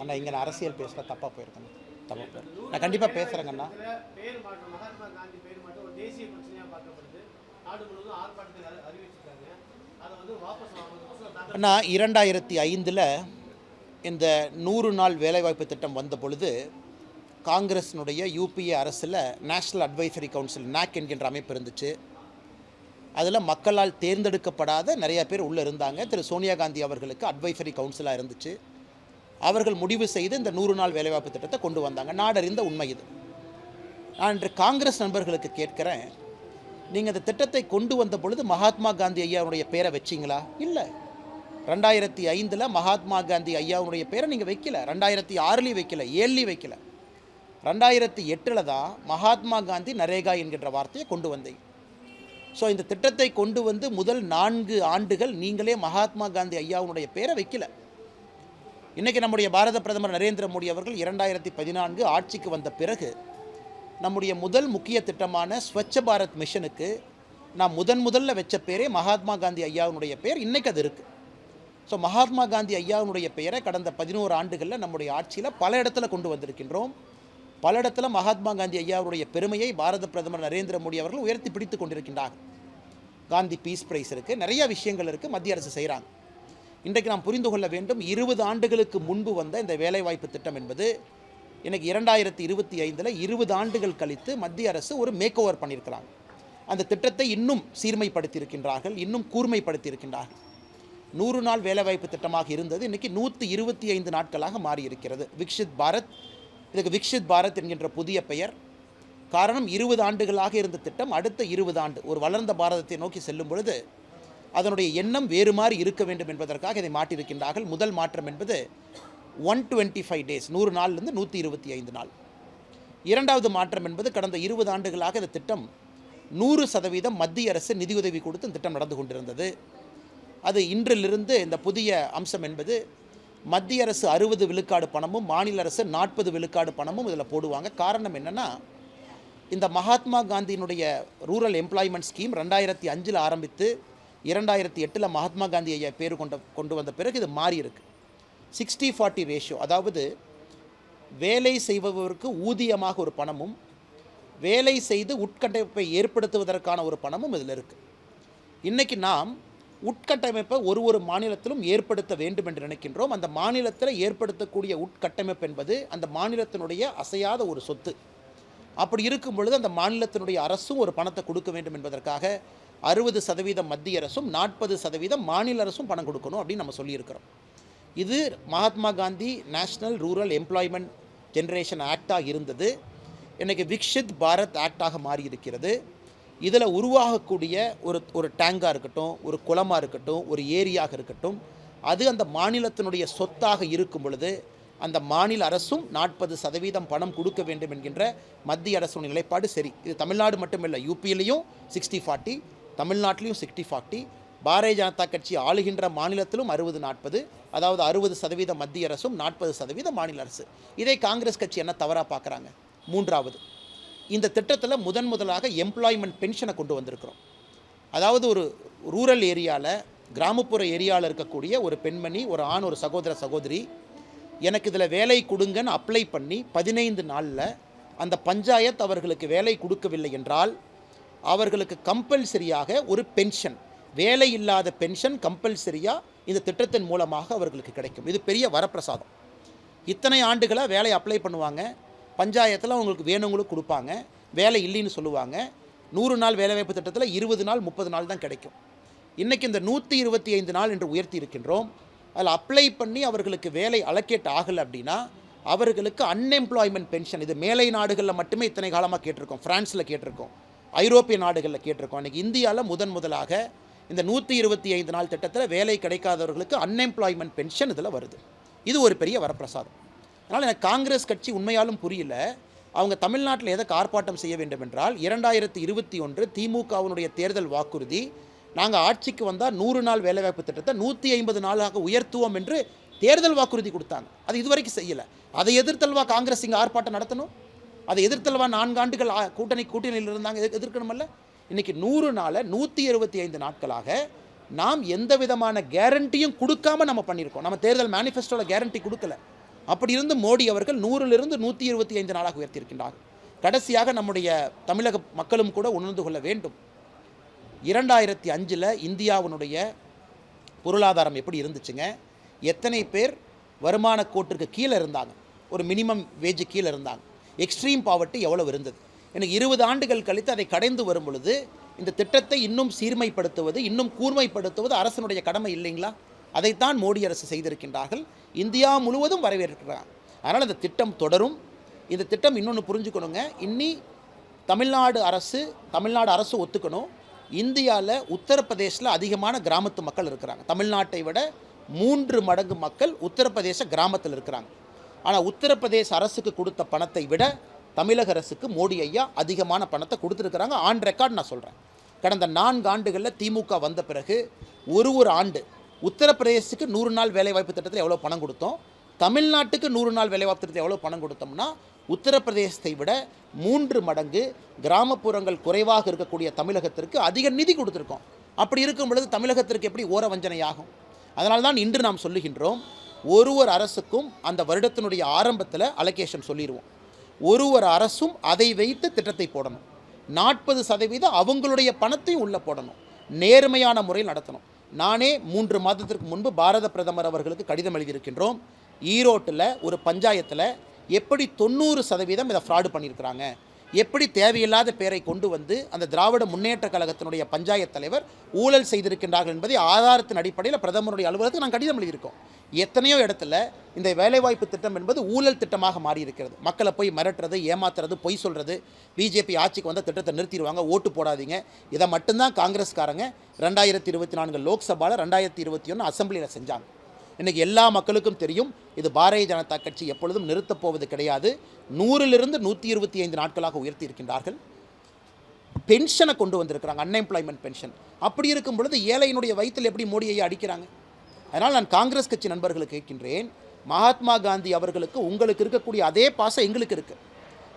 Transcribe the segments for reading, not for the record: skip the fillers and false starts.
அண்ணா இங்கே நான் அரசியல் பேசுகிற தப்பாக போயிருக்கேன். தப்பாக போயிருக்கேன். நான் கண்டிப்பாக பேசுகிறேங்கண்ணா. பேர் மாற்றம் மகாத்மா காந்தி பேர் மாற்றம் ஒரு தேசிய பிரச்சனையாக பார்க்கப்படுது. நாடு முழுவதும் ஆர்ப்பாட்டத்தில் அறிவிச்சிருக்காங்க. அதை வந்து வாபஸ் வாங்குறது அண்ணா 2005 இந்த 100 நாள் வேலைவாய்ப்பு திட்டம் வந்த பொழுது காங்கிரஸினுடைய யூபிஏ அரசில் நேஷ்னல் அட்வைசரி கவுன்சில் நாக் என்கின்ற அமைப்பு இருந்துச்சு. அதில் மக்களால் தேர்ந்தெடுக்கப்படாத நிறையா பேர் உள்ளே இருந்தாங்க. திரு சோனியா காந்தி அவர்களுக்கு அட்வைசரி கவுன்சிலாக இருந்துச்சு. அவர்கள் முடிவு செய்து இந்த 100 நாள் வேலைவாய்ப்பு திட்டத்தை கொண்டு வந்தாங்க. நாடறிந்த உண்மை இது. நான் இன்று காங்கிரஸ் நண்பர்களுக்கு கேட்குறேன், நீங்கள் இந்த திட்டத்தை கொண்டு வந்த பொழுது மகாத்மா காந்தி ஐயாவுடைய பேரை வச்சிங்களா? இல்லை. 2005 மகாத்மா காந்தி ஐயாவுடைய பேரை நீங்கள் வைக்கல. 2006 வைக்கல, 7 வைக்கல. 2008 தான் மகாத்மா காந்தி நரேகா என்கின்ற வார்த்தையை கொண்டு வந்தீங்க. ஸோ இந்த திட்டத்தை கொண்டு வந்து முதல் 4 ஆண்டுகள் நீங்களே மகாத்மா காந்தி ஐயாவுடைய பேரை வைக்கல. இன்றைக்கி நம்முடைய பாரத பிரதமர் நரேந்திர மோடி அவர்கள் 2014 ஆட்சிக்கு வந்த பிறகு நம்முடைய முதல் முக்கிய திட்டமான ஸ்வச்ச பாரத் மிஷனுக்கு நான் முதல்ல வச்ச பேரே மகாத்மா காந்தி ஐயாவுடைய பேர். இன்றைக்கி அது இருக்குது. ஸோ மகாத்மா காந்தி ஐயாவுடைய பெயரை கடந்த 11 ஆண்டுகளில் நம்முடைய ஆட்சியில் பல இடத்துல கொண்டு வந்திருக்கின்றோம். பல இடத்துல மகாத்மா காந்தி ஐயாவுடைய பெருமையை பாரத பிரதமர் நரேந்திர மோடி அவர்கள் உயர்த்தி பிடித்து கொண்டிருக்கின்றார்கள். காந்தி பீஸ் பிரைஸ் இருக்குது, நிறைய விஷயங்கள் இருக்குது, மத்திய அரசு செய்கிறாங்க. இன்றைக்கு நாம் புரிந்து கொள்ள வேண்டும், 20 ஆண்டுகளுக்கு முன்பு வந்த இந்த வேலைவாய்ப்பு திட்டம் என்பது இன்றைக்கி 2025 20 ஆண்டுகள் கழித்து மத்திய அரசு ஒரு மேக் ஓவர் பண்ணியிருக்கிறாங்க. அந்த திட்டத்தை இன்னும் சீர்மைப்படுத்தியிருக்கின்றார்கள், இன்னும் கூர்மைப்படுத்தியிருக்கின்றார்கள். 100 நாள் வேலைவாய்ப்பு திட்டமாக இருந்தது, இன்றைக்கி 125 நாட்களாக மாறியிருக்கிறது. விக்ஷித் பாரத், இதுக்கு விக்ஷித் பாரத் என்கின்ற புதிய பெயர். காரணம், 20 ஆண்டுகளாக இருந்த திட்டம் அடுத்த 20 ஆண்டு ஒரு வளர்ந்த பாரதத்தை நோக்கி செல்லும் பொழுது அதனுடைய எண்ணம் வேறு மாதிரி இருக்க வேண்டும் என்பதற்காக இதை மாற்றியிருக்கின்றார்கள். முதல் மாற்றம் என்பது 125 டேஸ், 100 நாள்லேருந்து 125 நாள். இரண்டாவது மாற்றம் என்பது கடந்த 20 ஆண்டுகளாக இந்த திட்டம் 100% மத்திய அரசு நிதியுதவி கொடுத்து இந்த திட்டம் நடந்து கொண்டிருந்தது. அது இன்றிலிருந்து இந்த புதிய அம்சம் என்பது மத்திய அரசு 60 விழுக்காடு பணமும் மாநில அரசு 40 விழுக்காடு பணமும் இதில் போடுவாங்க. காரணம் என்னென்னா, இந்த மகாத்மா காந்தியினுடைய ரூரல் எம்ப்ளாய்மெண்ட் ஸ்கீம் 2005 ஆரம்பித்து 2008 மகாத்மா காந்தி ஐயா பேர் கொண்டு வந்த பிறகு இது மாறி இருக்கு. 60-40 ரேஷியோ, அதாவது வேலை செய்பவருக்கு ஊதியமாக ஒரு பணமும் வேலை செய்து உட்கட்டமைப்பை ஏற்படுத்துவதற்கான ஒரு பணமும் இதில் இருக்குது. இன்றைக்கி நாம் உட்கட்டமைப்பை ஒரு மாநிலத்திலும் ஏற்படுத்த வேண்டும் என்று நினைக்கின்றோம். அந்த மாநிலத்தில் ஏற்படுத்தக்கூடிய உட்கட்டமைப்பு என்பது அந்த மாநிலத்தினுடைய அசையாத ஒரு சொத்து. அப்படி இருக்கும் பொழுது அந்த மாநிலத்தினுடைய அரசும் ஒரு பணத்தை கொடுக்க வேண்டும் என்பதற்காக 60% மத்திய அரசும் 40% மாநில அரசும் பணம் கொடுக்கணும் அப்படின்னு நம்ம சொல்லியிருக்கிறோம். இது Mahatma Gandhi national rural employment generation ஆக்டாக இருந்தது. இன்றைக்கி விக்ஷித் பாரத் ஆக்டாக மாறி இருக்கிறது. இதில் உருவாகக்கூடிய ஒரு டேங்காக இருக்கட்டும், ஒரு குளமாக இருக்கட்டும், ஒரு ஏரியாக இருக்கட்டும், அது அந்த மாநிலத்தினுடைய சொத்தாக இருக்கும் பொழுது அந்த மாநில அரசும் 40% பணம் கொடுக்க வேண்டும் என்கின்ற மத்திய அரசுடைய நிலைப்பாடு சரி. இது தமிழ்நாடு மட்டுமில்லை, யூபியிலையும் 60-40, தமிழ்நாட்டிலையும் 60-40, பாரதிய ஜனதா கட்சி ஆளுகின்ற மாநிலத்திலும் 60-40, அதாவது 60% மத்திய அரசும் 40% மாநில அரசு. இதை காங்கிரஸ் கட்சி என்ன தவறாக பார்க்குறாங்க? மூன்றாவது, இந்த திட்டத்தில் முதலாக எம்ப்ளாய்மெண்ட் பென்ஷனை கொண்டு வந்திருக்கிறோம். அதாவது ஒரு ரூரல் ஏரியாவில், கிராமப்புற ஏரியாவில் இருக்கக்கூடிய ஒரு பெண்மணி, ஒரு ஆண், ஒரு சகோதரி எனக்கு இதில் வேலை கொடுங்கன்னு அப்ளை பண்ணி 15 நாளில் அந்த பஞ்சாயத்து அவர்களுக்கு வேலை கொடுக்கவில்லை என்றால் அவர்களுக்கு கம்பல்சரியாக ஒரு பென்ஷன், வேலை இல்லாத பென்ஷன் கம்பல்சரியாக இந்த திட்டத்தின் மூலமாக அவர்களுக்கு கிடைக்கும். இது பெரிய வரப்பிரசாதம். இத்தனை ஆண்டுகளாக வேலை அப்ளை பண்ணுவாங்க, பஞ்சாயத்தில் அவங்களுக்கு வேணுங்களுக்கு கொடுப்பாங்க, வேலை இல்லைன்னு சொல்லுவாங்க. 100 நாள் வேலைவாய்ப்பு திட்டத்தில் 20 நாள் 30 நாள் தான் கிடைக்கும். இன்றைக்கி இந்த 125 நாள் என்று உயர்த்தி இருக்கின்றோம். அதில் அப்ளை பண்ணி அவர்களுக்கு வேலை அலோகேட் ஆகலை அப்படின்னா அவர்களுக்கு அன்எம்ப்ளாய்மெண்ட் பென்ஷன், இது மேலை நாடுகளில் மட்டுமே இத்தனை காலமாக கேட்டிருக்கோம், ஃப்ரான்ஸில் கேட்டிருக்கோம், ஐரோப்பிய நாடுகளில் கேட்டிருக்கோம். இன்றைக்கி இந்தியாவில் முதலாக இந்த 125 நாள் திட்டத்தில் வேலை கிடைக்காதவர்களுக்கு அன்எம்ப்ளாய்மெண்ட் பென்ஷன் இதில் வருது. இது ஒரு பெரிய வரப்பிரசாதம். அதனால் எனக்கு காங்கிரஸ் கட்சி உண்மையாலும் புரியல. அவங்க தமிழ்நாட்டில் எதை ஆர்ப்பாட்டம் செய்ய வேண்டும் என்றால், 2021 திமுகவினுடைய தேர்தல் வாக்குறுதி, நாங்கள் ஆட்சிக்கு வந்தால் 100 நாள் வேலைவாய்ப்பு திட்டத்தை 150 நாளாக உயர்த்துவோம் என்று தேர்தல் வாக்குறுதி கொடுத்தாங்க. அது இதுவரைக்கும் செய்யலை. அதை எதிர்த்தல்வா காங்கிரஸ் இங்கே ஆர்ப்பாட்டம் நடத்தணும்? அதை எதிர்த்தல்வா 4 ஆண்டுகள் கூட்டணியில் இருந்தாங்க, எதிர்க்கணுமல்ல? இன்றைக்கி 100 நாளை 175 நாட்களாக நாம் எந்த விதமான கேரண்டியும் கொடுக்காமல் நம்ம பண்ணியிருக்கோம். நம்ம தேர்தல் மேனிஃபெஸ்டோவில் கேரண்டி கொடுக்கல. அப்படி இருந்து மோடி அவர்கள் 100லிருந்து 125 நாளாக உயர்த்தியிருக்கின்றார்கள். கடைசியாக நம்முடைய தமிழக மக்களும் கூட உணர்ந்து கொள்ள வேண்டும். 2005 இந்தியாவினுடைய பொருளாதாரம் எப்படி இருந்துச்சுங்க? எத்தனை பேர் வருமான கோட்டிற்கு கீழே இருந்தாங்க? ஒரு மினிமம் வேஜ் கீழே இருந்தாங்க. எக்ஸ்ட்ரீம் பாவர்ட்டி எவ்வளவு இருந்தது? எனக்கு 20 ஆண்டுகள் கழித்து அதை கடைந்து வரும் பொழுது இந்த திட்டத்தை இன்னும் சீர்மைப்படுத்துவது, இன்னும் கூர்மைப்படுத்துவது அரசனுடைய கடமை இல்லைங்களா? அதைத்தான் மோடி அரசு செய்திருக்கின்றார்கள். இந்தியா முழுவதும் வரவேற்கிறாங்க. அதனால் இந்த திட்டம் தொடரும். இந்த திட்டம் இன்னொன்று புரிஞ்சுக்கணுங்க. தமிழ்நாடு அரசு ஒத்துக்கணும். இந்தியாவில் உத்தரப்பிரதேசில் அதிகமான கிராமத்து மக்கள் இருக்கிறாங்க. தமிழ்நாட்டை விட 3 மடங்கு மக்கள் உத்தரப்பிரதேச கிராமத்தில் இருக்கிறாங்க. ஆனால் உத்தரப்பிரதேச அரசுக்கு கொடுத்த பணத்தை விட தமிழக அரசுக்கு மோடி ஐயா அதிகமான பணத்தை கொடுத்துருக்குறாங்க. ஆன் ரெக்கார்ட் நான் சொல்கிறேன். கடந்த 4 ஆண்டுகளில் திமுக வந்த பிறகு ஒரு ஆண்டு உத்தரப்பிரதேசத்துக்கு 100 நாள் வேலைவாய்ப்பு திட்டத்தில் எவ்வளோ பணம் கொடுத்தோம், தமிழ்நாட்டுக்கு 100 நாள் வேலைவாய்ப்பு திட்டத்தில் எவ்வளோ பணம் கொடுத்தோம்னா உத்தரப்பிரதேசத்தை விட 3 மடங்கு கிராமப்புறங்கள் குறைவாக இருக்கக்கூடிய தமிழகத்திற்கு அதிக நிதி கொடுத்துருக்கோம். அப்படி இருக்கும் பொழுது தமிழகத்திற்கு எப்படி ஓர வஞ்சனை ஆகும்? அதனால்தான் இன்று நாம் சொல்லுகின்றோம், ஒரு அரசுக்கும் அந்த வருடத்தினுடைய ஆரம்பத்தில் அலோகேஷன் சொல்லிடுவோம். ஒரு அரசும் அதை வைத்து திட்டத்தை போடணும். 40% அவங்களுடைய பணத்தையும் உள்ளே போடணும். நேர்மையான முறையில் நடத்தணும். நானே 3 மாதத்திற்கு முன்பு பாரத பிரதமர் அவர்களுக்கு கடிதம் எழுதியிருக்கின்றோம். ஈரோட்டில் ஒரு பஞ்சாயத்தில் எப்படி 90% இதை ஃப்ராடு பண்ணியிருக்கிறாங்க, எப்படி தேவையில்லாத பேரை கொண்டு வந்து அந்த திராவிட முன்னேற்ற கழகத்தினுடைய பஞ்சாயத்து தலைவர் ஊழல் செய்திருக்கின்றார்கள் என்பதை ஆதாரத்தின் அடிப்படையில் பிரதமருடைய அலுவலகத்துக்கு நாங்கள் கடிதம் எழுதியிருக்கோம். எத்தனையோ இடத்துல இந்த வேலைவாய்ப்பு திட்டம் என்பது ஊழல் திட்டமாக மாறி இருக்கிறது. மக்களை போய் மிரட்டுறது, ஏமாத்துறது, பொய் சொல்கிறது. பிஜேபி ஆட்சிக்கு வந்த திட்டத்தை நிறுத்திடுவாங்க, ஓட்டு போடாதீங்க. இதை மட்டும்தான் காங்கிரஸ்காரங்க 2024 லோக்சபாவில் 2021 அசெம்பிளியில் செஞ்சாங்க. இன்றைக்கி எல்லா மக்களுக்கும் தெரியும், இது பாரதிய ஜனதா கட்சி எப்பொழுதும் நிறுத்தப் போவது கிடையாது. 100லிருந்து 125 நாட்களாக உயர்த்தி இருக்கின்றார்கள். பென்ஷனை கொண்டு வந்திருக்கிறாங்க, அன்எம்ப்ளாய்மெண்ட் பென்ஷன். அப்படி இருக்கும் பொழுது ஏழையினுடைய வயிற்றில் எப்படி மோடியை அடிக்கிறாங்க? அதனால் நான் காங்கிரஸ் கட்சி நண்பர்களுக்கு கேட்கின்றேன், மகாத்மா காந்தி அவர்களுக்கு உங்களுக்கு இருக்கக்கூடிய அதே பாசம் எங்களுக்கு இருக்குது.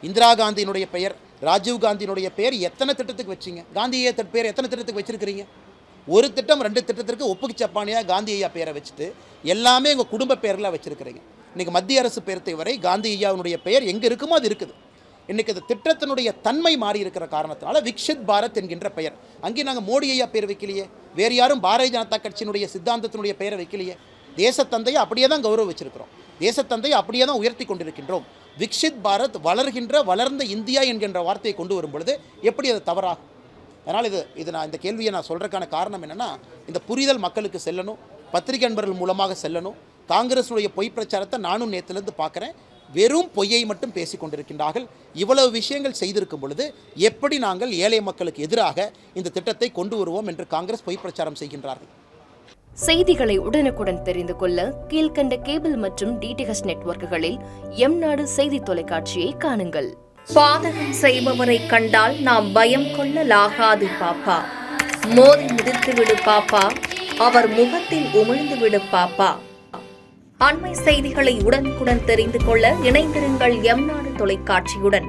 இந்திரா காந்தியினுடைய பெயர், ராஜீவ் காந்தியினுடைய பெயர் எத்தனை திட்டத்துக்கு வச்சிங்க? காந்தியை பேர் எத்தனை திட்டத்துக்கு வச்சிருக்கிறீங்க? ஒரு திட்டம் 2 திட்டத்திற்கு ஒப்புக்கு சப்பானியாக காந்தி ஐயா பேரை வச்சுட்டு எல்லாமே உங்கள் குடும்ப பேரில் வச்சுருக்கிறீங்க. இன்றைக்கி மத்திய அரசு பேரத்தை வரை காந்தி ஐயாவுடைய பெயர் எங்கே இருக்குமோ அது இருக்குது. இன்றைக்கி இந்த திட்டத்தினுடைய தன்மை மாறி இருக்கிற காரணத்தினால விக்ஷித் பாரத் என்கின்ற பெயர், அங்கே நாங்கள் மோடி ஐயா பேர் வைக்கலையே, வேறு யாரும் பாரதிய ஜனதா கட்சியினுடைய சித்தாந்தத்தினுடைய பெயரை வைக்கலையே. தேசத்தந்தையை அப்படியே தான் கௌரவ வச்சிருக்கிறோம், தேசத்தந்தையை அப்படியே தான் உயர்த்தி கொண்டிருக்கின்றோம். விக்ஷித் பாரத், வளர்ந்த இந்தியா என்கின்ற வார்த்தையை கொண்டு வரும் பொழுது எப்படி அது தவறாகும்? அதனால் நான் இந்த கேள்வியை நான் சொல்கிறதுக்கான காரணம் என்னென்னா, இந்த புரிதல் மக்களுக்கு செல்லணும், பத்திரிகை நண்பர்கள் மூலமாக செல்லணும். காங்கிரஸுடைய பொய் பிரச்சாரத்தை நானும் நேற்றுலேருந்து பார்க்குறேன். வெறும் பொய்யை மட்டும் பேசி கொண்டிருக்கின்றார்கள். இவ்வளவு விஷயங்கள் செய்திருக்கும் பொழுது எப்படி நாங்கள் ஏழை மக்களுக்கு எதிராக இந்த திட்டத்தை கொண்டு வருவோம் என்று காங்கிரஸ் பொய் பிரச்சாரம் செய்கின்றார்கள். செய்திகளை உடனுக்குடன் தெரிந்து கொள்ள கீழ்கண்ட கேபிள் மற்றும் டிடிஹெச் நெட்வொர்க்குகளில் எம்நாடு செய்தி தொலைக்காட்சியை காணுங்கள். பாதகம் செய்பவரை கண்டால் நாம் பயம் கொள்ளலாகாது பாப்பா. மோதி மிதித்து விடு பாப்பா, அவர் முகத்தில் உமிழ்ந்து விடு பாப்பா. அண்மை செய்திகளை உடனுக்குடன் தெரிந்து கொள்ள இணைந்திருங்கள் எம்நாடு தொலைக்காட்சியுடன்.